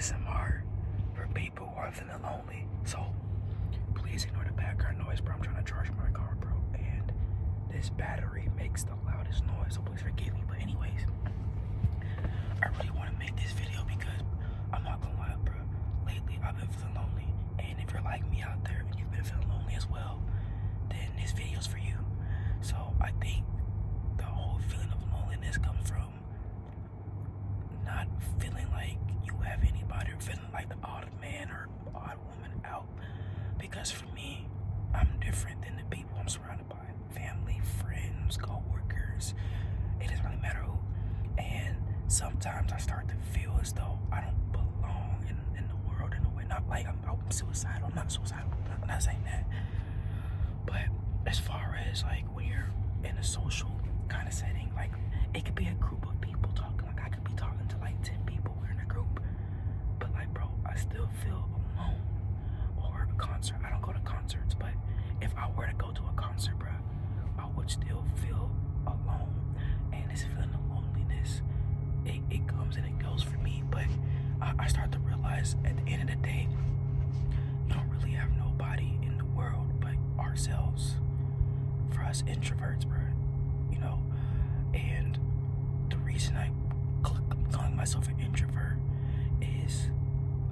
ASMR for people who are feeling lonely. So please ignore the background noise, bro. I'm trying to charge my car, bro, and this battery makes the loudest noise, so please forgive me. But anyways, I really want to make this video because I'm not gonna lie, bro. Lately, I've been feeling lonely, and if you're like me out there and you've been feeling lonely as well, then this video's for you. So I think the whole feeling of loneliness comes from not feeling like you have anybody, or feeling like the odd man or odd woman out. Because for me, I'm different than the people I'm surrounded by. Family, friends, co-workers. It doesn't really matter who. And sometimes I start to feel as though I don't belong in the world in a way. Not like I'm suicidal. I'm not suicidal. I'm not saying that. But as far as like when you're in a social kind of setting, like it could be a group of people talking. Like I could be talking to like 10 people in a group. But like, bro, I still feel alone. Or a concert. I don't go to concerts, but if I were to go to a concert, bro, I would still feel alone. And this feeling of loneliness, it comes and it goes for me. But I start to realize at the end of the day, you don't really have nobody in the world but ourselves. For us introverts, bro, you know. And the reason I'm calling myself an introvert is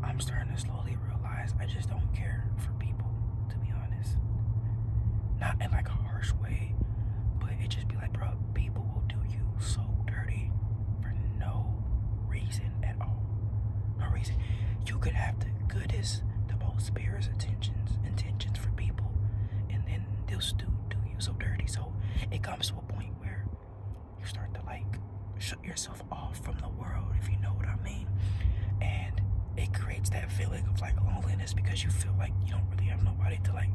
I'm starting to slowly realize I just don't care for people, to be honest. Not in like a harsh way, but it just be like, bro, people will do you so dirty for no reason at all. No reason. You could have the goodest, the most purest intentions for people, and then they'll still do you so dirty. So it comes to a point where you start to like shut yourself off from the world, if you know what I mean. And it creates that feeling of like loneliness because you feel like you don't really have nobody to like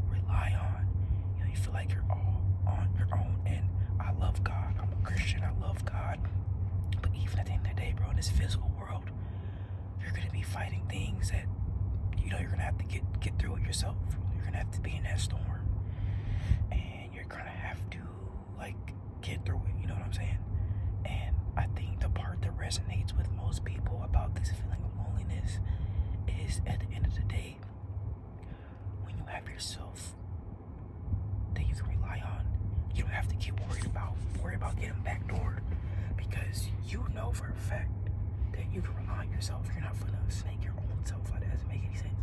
rely on. You know, you feel like you're all on your own. And I love God. I'm a Christian. I love God. But even at the end of the day, bro, in this physical world, you're gonna be fighting things that you know you're gonna have to get through it yourself. You're gonna have to be in that storm, and you're gonna have to like get through it. You know what I'm saying? And I think the part that resonates with most people about this feeling of loneliness is at the end of the day, when you have yourself that you can rely on, you don't have to get worried about getting backdoored, because you know for a fact that you can rely on yourself. You're not gonna snake your own self. Like, that doesn't make any sense.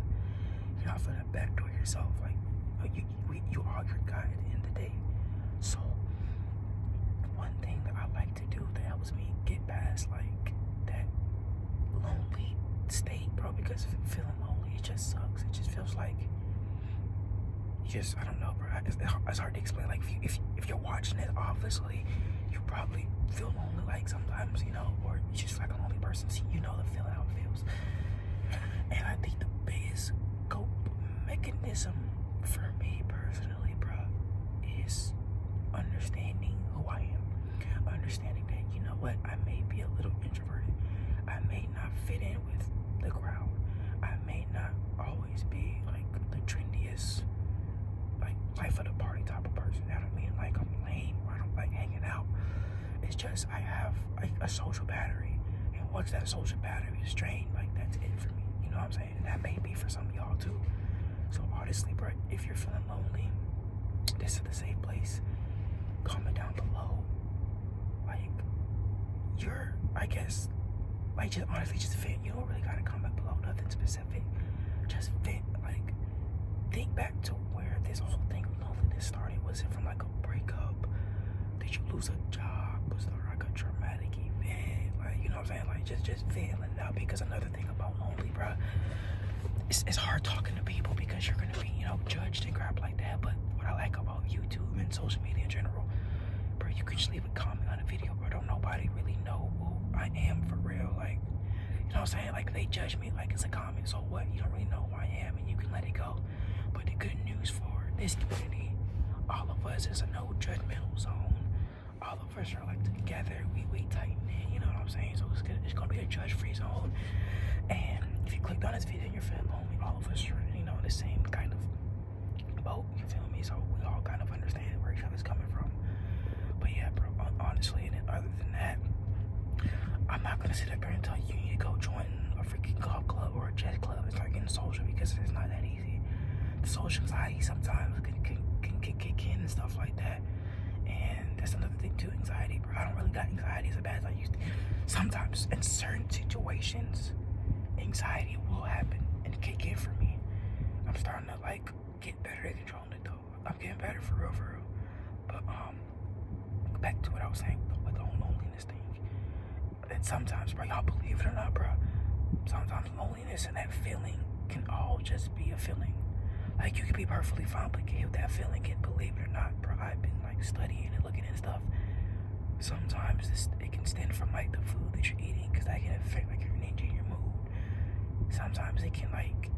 You're not gonna backdoor yourself. Like you are your guy at the end of the day. So one thing that I like to do that helps me get past like that lonely state, bro, because feeling lonely, it just sucks. It just feels like I don't know, bro. It's hard to explain. Like if you're watching it, obviously you probably feel lonely like sometimes, you know, or you're just like a lonely person, so you know the feeling, how it feels. And I think the biggest cope mechanism for me personally, bro, is understanding who I am. Understanding that, you know what, I may be a little introverted. I may not fit in with the crowd. I may not always be like the trendiest, like life of the party type of person. I don't mean like I'm lame or I don't like hanging out. It's just I have like a social battery, and once that social battery is drained, like that's it for me. You know what I'm saying? And that may be for some of y'all too. So honestly, bro, if you're feeling lonely, this is the safe place. Comment down below. Like, I guess, like, just honestly, just vent. You don't really gotta comment below nothing specific. Just vent. Like, think back to where this whole thing of loneliness started. Was it from like a breakup? Did you lose a job? Was there like a traumatic event? Like, you know what I'm saying? Like, just vent it out. Because another thing about lonely, bro, it's hard talking to people because you're gonna be, you know, judged and crap like that. But what I like about YouTube and social media in general, bro, you could just leave a comment on a video, bro. Don't nobody really know who I am for real. Like, you know what I'm saying? Like, they judge me like it's a comment. So what? You don't really know who I am, and you can let it go. But the good news for this community, all of us is a no judgmental zone. All of us are like together. We tighten in. You know what I'm saying? So it's gonna be a judge-free zone. And if you clicked on this video and you're feeling lonely, all of us are, you know, in the same kind of boat. You feel me? So we all kind of understand where each other's coming from. But yeah, bro, honestly, and then other than that, I'm not gonna sit up here and tell you you need to go join a freaking club social anxiety sometimes can kick in and stuff like that. And that's another thing too, anxiety, bro. I don't really got anxiety as bad as I used to. Sometimes in certain situations, anxiety will happen and kick in for me. I'm starting to like get better at controlling it though. I'm getting better for real. But back to what I was saying with the whole loneliness thing. And sometimes, bro, y'all believe it or not, bro, sometimes loneliness and that feeling can all just be a feeling. Like you can be perfectly fine, but get that feeling, and believe it or not, bro, I've been like studying and looking at stuff. Sometimes it can stem from like the food that you're eating, because that can affect like your energy and your mood. Sometimes it can like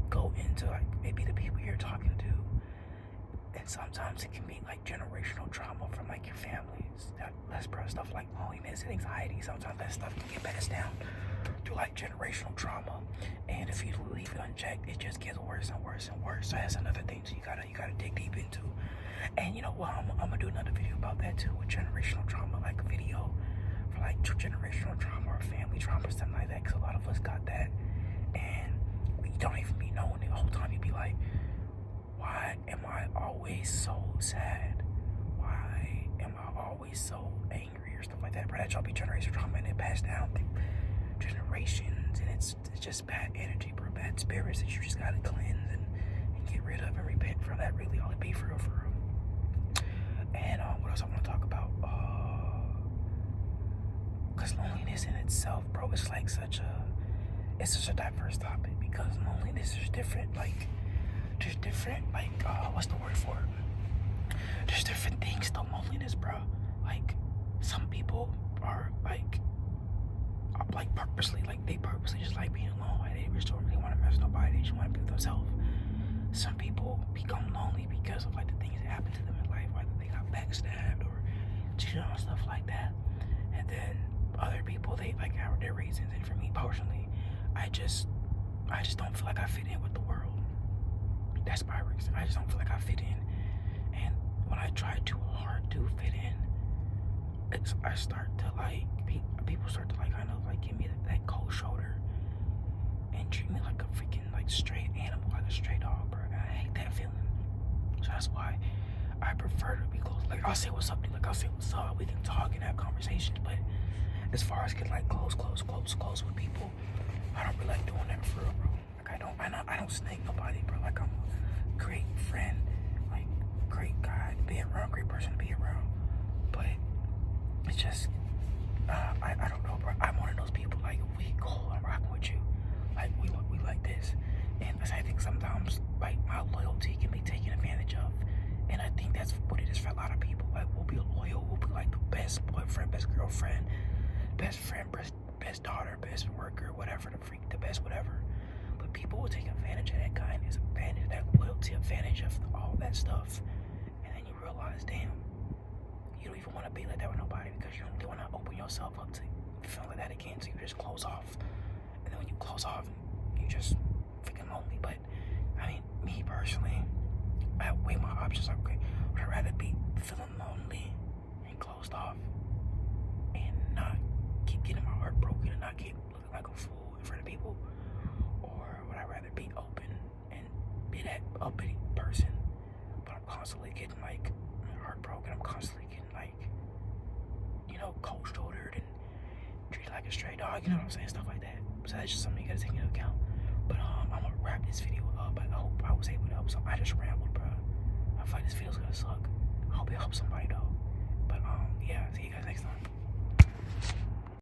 go into like maybe the people you're talking to, and sometimes it can be like generational trauma from like your families. That's bro, stuff like loneliness and anxiety. Sometimes that stuff can get passed down through like generational trauma, and if you leave it unchecked, it just gets worse and worse and worse. So that's another thing. So you gotta dig deep into. And you know what? I'm gonna do another video about that too, with generational trauma, like a video for like generational trauma or family trauma or something like that. Because a lot of us got that, and we don't even be knowing it the whole time. You be like, why am I always so sad? Why am I always so angry or stuff like that? But that y'all be generational trauma, and it passed down through generations, and it's just bad energy, bro, bad spirits that you just gotta cleanse and get rid of and repent from. That really all it be for real. And what else I want to talk about? Because loneliness in itself, bro, it's like such a diverse topic, because loneliness is different. Like there's different, like what's the word for it? There's different things to loneliness, bro. Like some people are like purposely, like they purposely just like being alone. Like they just don't really want to mess with nobody. They just want to be with themselves. Some people become lonely because of like the things that happen to them in life, whether they got backstabbed or cheated on, stuff like that. And then other people, they like have their reasons. And for me personally, I just don't feel like I fit in with the world. That's my reason. I just don't feel like I fit in. And when I try too hard to fit in, I start to like, people start to like kind of like give me that cold shoulder and treat me like a freaking like straight animal, like a stray dog, bro. And I hate that feeling. So that's why I prefer to be close. Like I'll say what's up, dude. Like I'll say what's up. We can talk and have conversations. But as far as getting like close with people, I don't really like doing that for real, bro. Like I don't snake nobody, bro. Like I'm a great friend, like great guy to be around, great person to be around. But it's just I don't know, bro. I'm one of those people like, we cool, I'm rocking with you. Like we like this. And I think sometimes like my loyalty can be taken advantage of. And I think that's what it is for a lot of people. Like we'll be loyal, we'll be like the best boyfriend, best girlfriend, best friend, best daughter, best worker, whatever, the best whatever. But people will take advantage of that kindness, advantage of that loyalty, advantage of all that stuff. And then you realize, damn, you don't even want to be like that with nobody, because you don't really want to open yourself up to feeling like that again. So you just close off. And then when you close off, you just freaking lonely. But I mean, me personally, I weigh my options like, okay, would I rather be feeling lonely and closed off and not keep getting my heart broken and not keep looking like a fool in front of people? Or would I rather be open and be that uppity person, but I'm constantly getting like heartbroken, I'm constantly getting like, you know, cold shouldered and treated like a stray dog, you know what I'm saying, stuff like that. So that's just something you gotta take into account. But I'm gonna wrap this video up. I hope I was able to help. So I just rambled